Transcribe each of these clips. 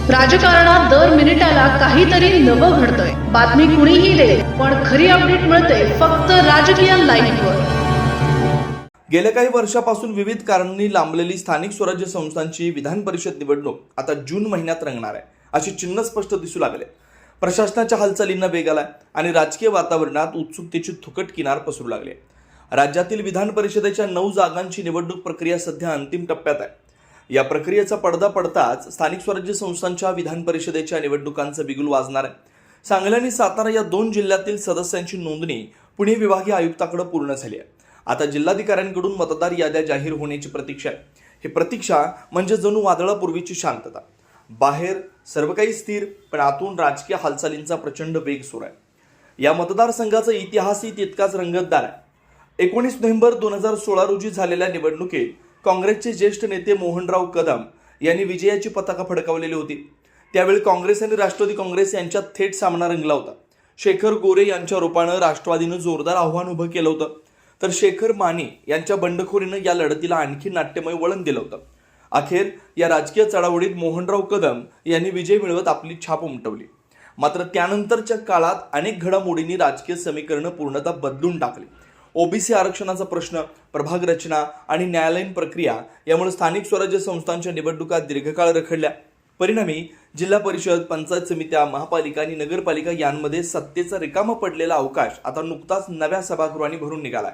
राजकारणात दर मिनिटाला काहीतरी नवं घडतंय. बातमी कुणीही दे, पण खरी अपडेट मिळते फक्त राजकीय लाईव्हवर. गेल्या काही वर्षापासून विविध कारणांनी लांबलेली स्थानिक स्वराज्य संस्थांची विधान परिषद निवडणूक आता जून महिन्यात रंगणार आहे, अशी चिन्ह स्पष्ट दिसू लागले. प्रशासनाच्या हालचालींना वेग आलाय आणि राजकीय वातावरणात उत्सुकतेची थुकट किनार पसरू लागली. राज्यातील विधान परिषदेच्या 9 जागांची निवडणूक प्रक्रिया सध्या अंतिम टप्प्यात आहे. या प्रक्रियेचा पडदा पडताच स्थानिक स्वराज्य संस्थांच्या विधान परिषदेच्या निवडणुकांचं बिगुल वाजणार आहे. सांगली आणि सातारा या 2 जिल्ह्यातील सदस्यांची नोंदणी पुणे विभागीय आयुक्ताकडे पूर्ण झाली आहे. आता जिल्हाधिकाऱ्यांकडून मतदार याद्या जाहीर होण्याची प्रतीक्षा आहे. ही प्रतीक्षा म्हणजे जणू वादळापूर्वीची शांतता. बाहेर सर्व काही स्थिर, पण आतून राजकीय हालचालींचा प्रचंड वेग सुरू आहे. या मतदारसंघाचा इतिहासही तितकाच रंगतदार आहे. 19 नोव्हेंबर 2016 रोजी झालेल्या निवडणुकीत काँग्रेसचे ज्येष्ठ नेते मोहनराव कदम यांनी विजयाची पताका फडकावलेली होती. त्यावेळी काँग्रेस आणि राष्ट्रवादी काँग्रेस यांच्यात थेट सामना रंगला होता. शेखर गोरे यांच्या रूपानं राष्ट्रवादीनं जोरदार आव्हान उभं केलं होतं, तर शेखर माने यांच्या बंडखोरीनं या लढतीला आणखी नाट्यमय वळण दिलं होतं. अखेर या राजकीय चढाओढीत मोहनराव कदम यांनी विजय मिळवत आपली छाप उमटवली. मात्र त्यानंतरच्या काळात अनेक घडामोडींनी राजकीय समीकरणं पूर्णतः बदलून टाकली. ओबीसी आरक्षणाचा प्रश्न, प्रभाग रचना आणि न्यायालयीन प्रक्रिया यामुळे स्थानिक स्वराज्य संस्थांच्या निवडणुका दीर्घकाळ रखडल्या. परिणामी जिल्हा परिषद, पंचायत समित्या, महापालिका आणि नगरपालिका यांमध्ये सत्तेचा रिकामा पडलेला अवकाश आता नुकताच नव्या सभागृहांनी भरून निघालाय.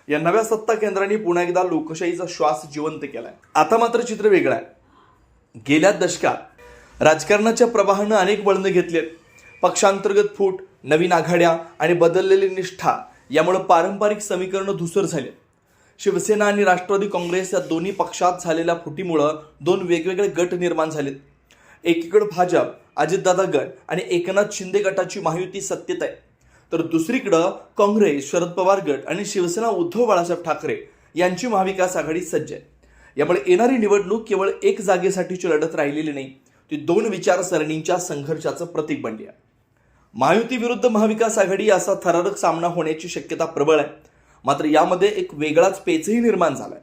या नव्या सत्ता केंद्रांनी पुन्हा एकदा लोकशाहीचा श्वास जिवंत केलाय. आता मात्र चित्र वेगळं आहे. गेल्या दशकात राजकारणाच्या प्रवाहानं अनेक वळणं घेतलीत. पक्षांतर्गत फूट, नवीन आघाड्या आणि बदललेली निष्ठा यामुळे पारंपरिक समीकरणं धुसर झाले. शिवसेना आणि राष्ट्रवादी काँग्रेस या दोन्ही पक्षात झालेल्या फुटीमुळे 2 वेगवेगळे गट निर्माण झालेत. एकीकडे भाजप, अजितदादा गट आणि एकनाथ शिंदे गटाची महायुती सत्तेत आहे, तर दुसरीकडे काँग्रेस, शरद पवार गट आणि शिवसेना उद्धव बाळासाहेब ठाकरे यांची महाविकास आघाडी सज्ज आहे. यामुळे येणारी निवडणूक केवळ एक जागेसाठीची लढत राहिलेली नाही, ती 2 विचारसरणींच्या संघर्षाचं प्रतीक बनली आहे. महायुती विरुद्ध महाविकास आघाडी असा थरारक सामना होण्याची शक्यता प्रबळ आहे. मात्र यामध्ये एक वेगळाच पेचही निर्माण झालाय.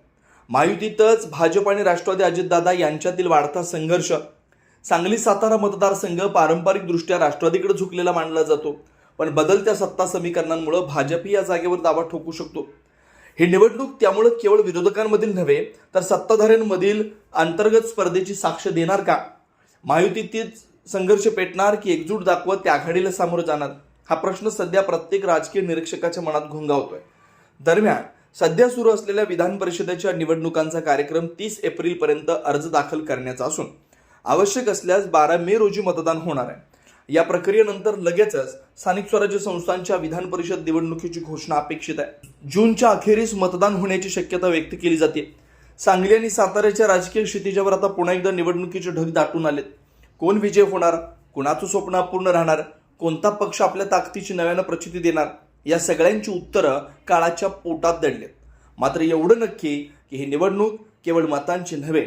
महायुतीतच भाजप आणि राष्ट्रवादी अजितदादा यांच्यातील वाढता संघर्ष. सांगली सातारा मतदारसंघ पारंपरिकदृष्ट्या राष्ट्रवादीकडे झुकलेला मानला जातो, पण बदलत्या सत्ता समीकरणांमुळे भाजपही या जागेवर दावा ठोकू शकतो. ही निवडणूक त्यामुळे केवळ विरोधकांमधील नव्हे, तर सत्ताधाऱ्यांमधील अंतर्गत स्पर्धेची साक्ष देणार का? महायुतीतील संघर्ष पेटणार की एकजूट दाखवत त्या आघाडीला सामोरं जाणार? हा प्रश्न सध्या प्रत्येक राजकीय निरीक्षकाच्या मनात घोंगावतोय. दरम्यान सध्या सुरू असलेल्या विधान परिषदेच्या निवडणुकांचा कार्यक्रम 30 एप्रिलपर्यंत अर्ज दाखल करण्याचा असून आवश्यक असल्यास 12 मे रोजी मतदान होणार आहे. या प्रक्रियेनंतर लगेचच स्थानिक स्वराज्य संस्थांच्या विधान परिषद निवडणुकीची घोषणा अपेक्षित आहे. जूनच्या अखेरीस मतदान होण्याची शक्यता व्यक्त केली जाते. सांगली आणि साताऱ्याच्या राजकीय क्षितिजावर आता पुन्हा एकदा निवडणुकीचे ढग दाटून आलेत. कोण विजय होणार? कुणाचं स्वप्न अपूर्ण राहणार? कोणता पक्ष आपल्या ताकदीची नव्यानं प्रचिती देणार? या सगळ्यांची उत्तरं काळाच्या पोटात दडलेत. मात्र एवढं नक्की की ही निवडणूक केवळ मतांची नव्हे,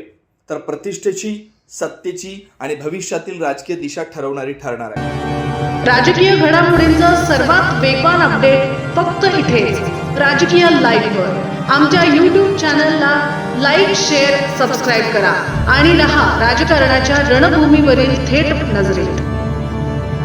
तर प्रतिष्ठेची, सत्तेची आणि भविष्यातील राजकीय दिशा ठरवणारी ठरणार आहे. राजकीय घडामोडींचा सर्वात वेगवान अपडेट फक्त इथेच राजकीय लाईव्हवर. आमच्या YouTube चॅनलला लाईक, शेअर, सबस्क्राईब करा आणि रहा राजकारणाच्या रणभूमीवरील थेट नजरेत.